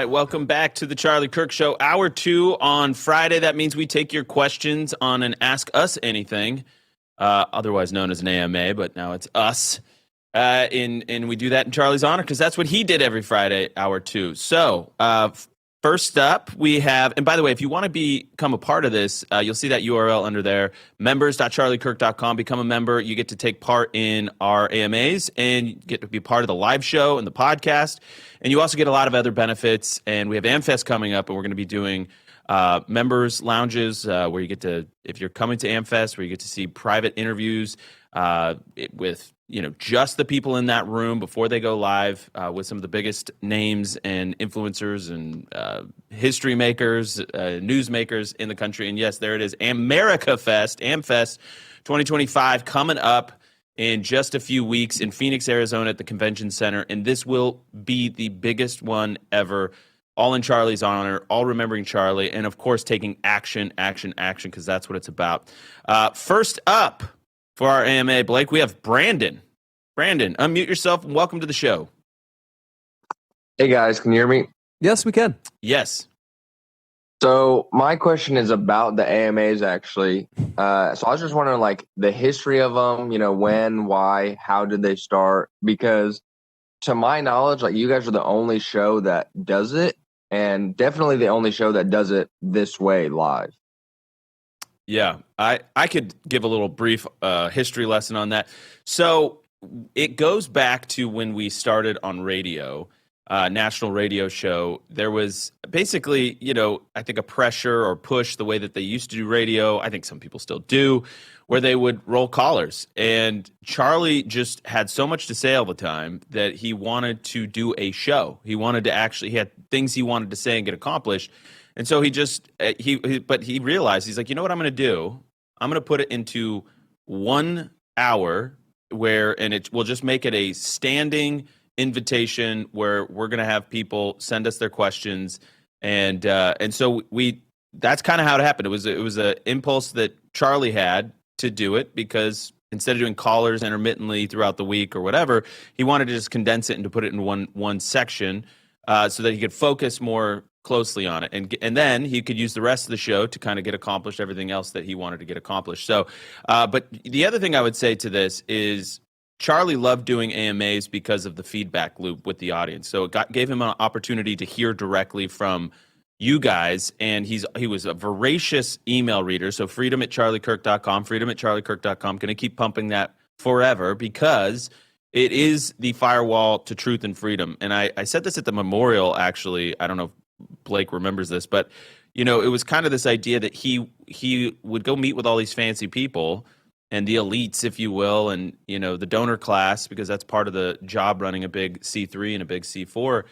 right, welcome back to the Charlie Kirk Show. Hour 2 on Friday. That means we take your questions on an Ask Us Anything, otherwise known as an AMA, but now it's us. And we do that in Charlie's honor because that's what he did every Friday, hour 2. So first up, we have, and by the way, if you want to become a part of this, you'll see that URL under there, members.charliekirk.com. Become a member. You get to take part in our AMAs and you get to be part of the live show and the podcast. And you also get a lot of other benefits. And we have AmFest coming up, and we're going to be doing members lounges where you get to, if you're coming to AmFest, where you get to see private interviews with just the people in that room before they go live with some of the biggest names and influencers and history makers, news makers in the country. And yes, there it is, AmericaFest, AmFest 2025 coming up in just a few weeks in Phoenix, Arizona at the Convention Center. And this will be the biggest one ever, all in Charlie's honor, all remembering Charlie, and of course taking action, because that's what it's about. First up for our AMA, Blake, we have Brandon. Brandon, unmute yourself and welcome to the show. Hey guys, can you hear me? Yes, we can. Yes. So my question is about the AMAs actually. So I was just wondering like the history of them, when, why, how did they start? Because to my knowledge, like you guys are the only show that does it, and definitely the only show that does it this way live. Yeah, I could give a little brief history lesson on that. So it goes back to when we started on radio, national radio show. There was basically, I think a pressure or push the way that they used to do radio. I think some people still do, where they would roll callers. And Charlie just had so much to say all the time that he wanted to do a show. He wanted to he had things he wanted to say and get accomplished. And so he realized, he's like, you know what I'm going to do? I'm going to put it into 1 hour we'll just make it a standing invitation where we're going to have people send us their questions. And so that's kind of how it happened. It was an impulse that Charlie had to do it because instead of doing callers intermittently throughout the week or whatever, he wanted to just condense it and to put it in one section so that he could focus more closely on it. And then he could use the rest of the show to kind of get accomplished everything else that he wanted to get accomplished. So, but the other thing I would say to this is Charlie loved doing AMAs because of the feedback loop with the audience. So it gave him an opportunity to hear directly from you guys. And he was a voracious email reader. So freedom@charliekirk.com, freedom@charliekirk.com. Going to keep pumping that forever because it is the firewall to truth and freedom. And I said this at the memorial, actually. I don't know if Blake remembers this, but it was kind of this idea that he would go meet with all these fancy people and the elites, if you will, and the donor class, because that's part of the job running a big C3 and a big C4.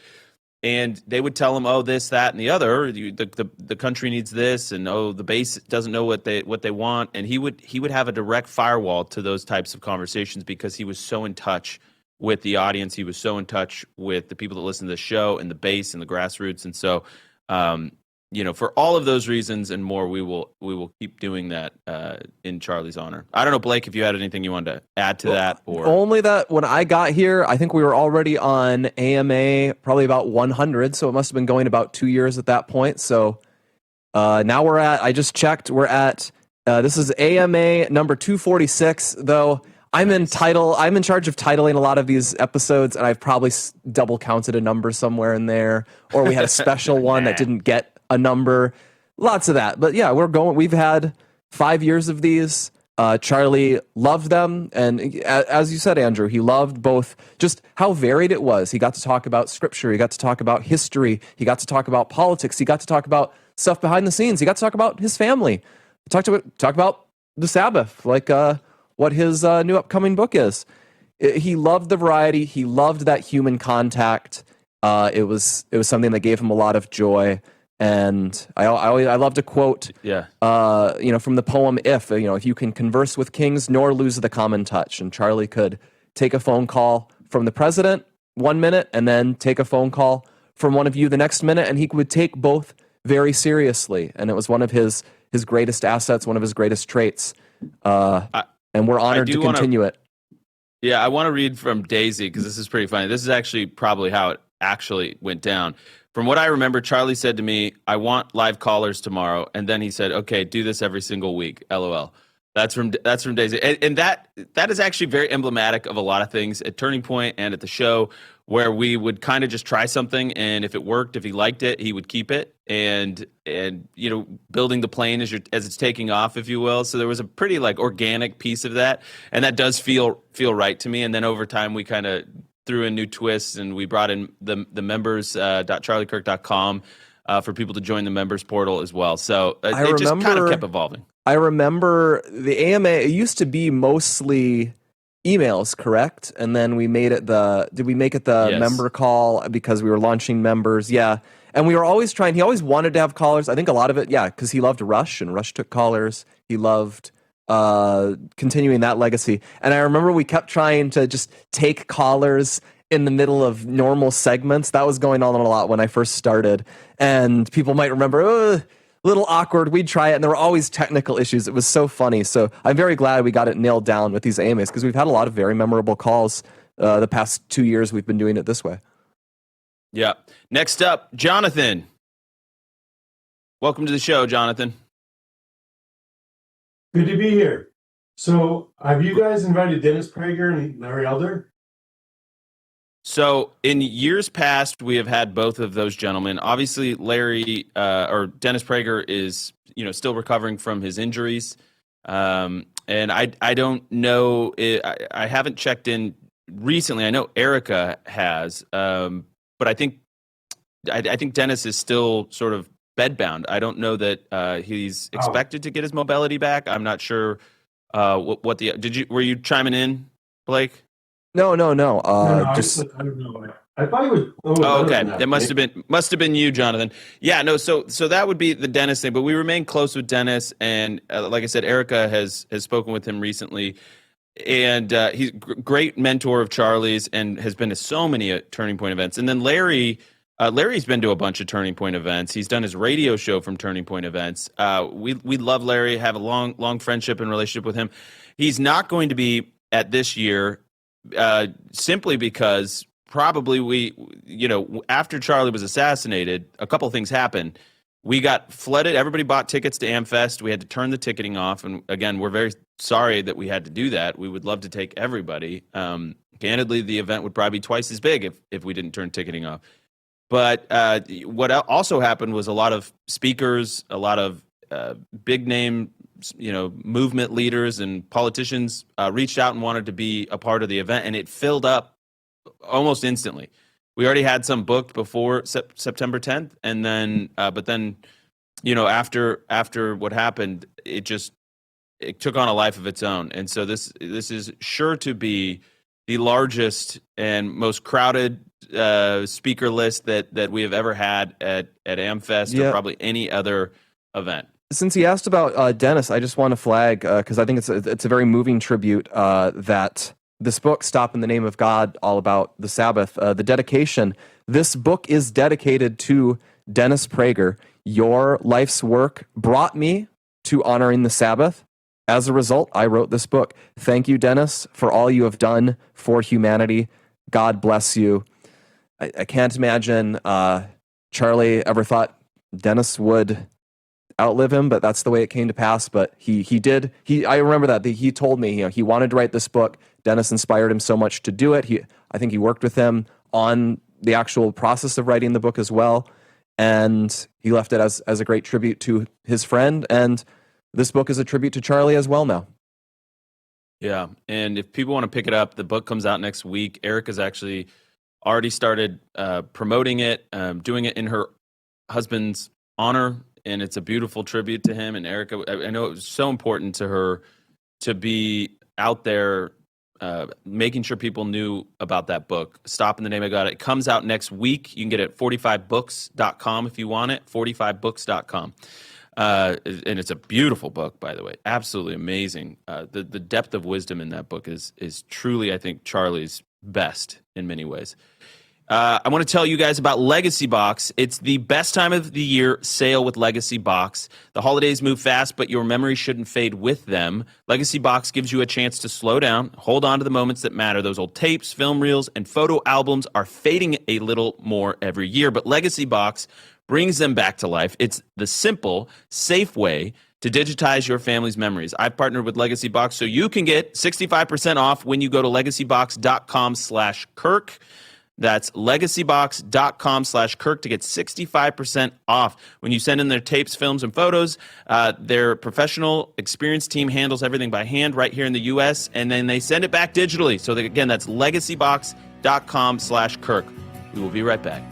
And they would tell him, oh, this, that, and the other. The country needs this, and the base doesn't know what they want. And he would have a direct firewall to those types of conversations because he was so in touch with the audience. He was so in touch with the people that listen to the show and the base and the grassroots. And so, for all of those reasons and more, we will keep doing that in Charlie's honor. I don't know, Blake, if you had anything you wanted to add to that, or only that when I got here, I think we were already on AMA probably about 100, so it must have been going about 2 years at that point. So now I just checked, we're at this is AMA number 246, though. I'm in charge of titling a lot of these episodes, and I've probably double counted a number somewhere in there, or we had a special one that didn't get a number. Lots of that. But yeah, we've had 5 years of these. Charlie loved them. And as you said, Andrew, he loved both just how varied it was. He got to talk about scripture. He got to talk about history. He got to talk about politics. He got to talk about stuff behind the scenes. He got to talk about his family. Talk about the Sabbath, like what his new upcoming book is. He loved the variety. He loved that human contact. It was something that gave him a lot of joy. And I love to quote, from the poem if you can converse with kings nor lose the common touch. And Charlie could take a phone call from the president 1 minute and then take a phone call from one of you the next minute, and he would take both very seriously. And it was one of his greatest assets, one of his greatest traits. And we're honored to continue it. Yeah, I want to read from Daisy because this is pretty funny. This is actually probably how it actually went down. from what I remember, Charlie said to me, "I want live callers tomorrow," and then he said, "Okay, do this every single week." LOL. That's from days, and that is actually very emblematic of a lot of things at Turning Point and at the show, where we would kind of just try something, and if it worked, if he liked it, he would keep it, and building the plane as it's taking off, if you will. So there was a pretty like organic piece of that, and that does feel right to me. And then over time, we kind of threw in new twists, and we brought in the members .charliekirk.com for people to join the members portal as well. So it just kind of kept evolving. I remember the AMA, it used to be mostly emails, correct? And then we made it did we make it the Yes. member call because we were launching members? Yeah. And we were always he always wanted to have callers. I think a lot of it, yeah, because he loved Rush and Rush took callers. He loved continuing that legacy. And I remember we kept trying to just take callers in the middle of normal segments. That was going on a lot when I first started. And people might remember, little awkward. We'd try it, and there were always technical issues. It was so funny. So I'm very glad we got it nailed down with these AMAs because we've had a lot of very memorable calls the past 2 years we've been doing it this way. Yeah. Next up, Jonathan. Welcome to the show, Jonathan. Good to be here. So, have you guys invited Dennis Prager and Larry Elder? So in years past, we have had both of those gentlemen. Obviously, Larry or Dennis Prager is still recovering from his injuries, and I don't know. I haven't checked in recently. I know Erica has, but I think Dennis is still sort of bedbound. I don't know that he's expected to get his mobility back. I'm not sure what the were you chiming in, Blake? No. No, I don't know. I thought he was. Oh, okay. It must have been you, Jonathan. Yeah, no. So that would be the Dennis thing. But we remain close with Dennis, and like I said, Erica has spoken with him recently, and he's great mentor of Charlie's, and has been to so many Turning Point events. And then Larry's been to a bunch of Turning Point events. He's done his radio show from Turning Point events. We love Larry. Have a long friendship and relationship with him. He's not going to be at this year. Simply because probably after Charlie was assassinated, a couple of things happened. We got flooded. Everybody bought tickets to AmFest. We had to turn the ticketing off. And again, we're very sorry that we had to do that. We would love to take everybody. Candidly, the event would probably be twice as big if we didn't turn ticketing off. But what also happened was a lot of speakers, a lot of big name movement leaders and politicians reached out and wanted to be a part of the event, and it filled up almost instantly. We already had some booked before September 10th, and then, but then, after what happened, it took on a life of its own, and so this is sure to be the largest and most crowded speaker list that we have ever had at AmFest or probably any other event. Since he asked about Dennis, I just want to flag because I think it's a very moving tribute that this book, "Stop in the Name of God," all about the Sabbath, the dedication. This book is dedicated to Dennis Prager. Your life's work brought me to honoring the Sabbath. As a result, I wrote this book. Thank you, Dennis, for all you have done for humanity. God bless you. I can't imagine Charlie ever thought Dennis would outlive him, but that's the way it came to pass. But he did. I remember that he told me he wanted to write this book. Dennis inspired him so much to do it. I think he worked with him on the actual process of writing the book as well, and he left it as a great tribute to his friend. And this book is a tribute to Charlie as well now. Yeah, and if people want to pick it up, the book comes out next week. Erica's actually already started promoting it, doing it in her husband's honor. And it's a beautiful tribute to him. And Erica, I know it was so important to her to be out there making sure people knew about that book, Stop in the Name of God. It comes out next week. You can get it at 45books.com if you want it, 45books.com. And it's a beautiful book, by the way. Absolutely amazing. The depth of wisdom in that book is truly, I think, Charlie's best in many ways. I want to tell you guys about Legacy Box. It's the best time of the year sale with Legacy Box. The holidays move fast, but your memories shouldn't fade with them. Legacy Box gives you a chance to slow down, hold on to the moments that matter. Those old tapes, film reels, and photo albums are fading a little more every year, but Legacy Box brings them back to life. It's the simple, safe way to digitize your family's memories. I've partnered with Legacy Box so you can get 65% off when you go to legacybox.com/Kirk. That's legacybox.com/Kirk to get 65% off. When you send in their tapes, films, and photos, their professional experienced team handles everything by hand right here in the U.S., and then they send it back digitally. So, again, that's legacybox.com/Kirk. We will be right back.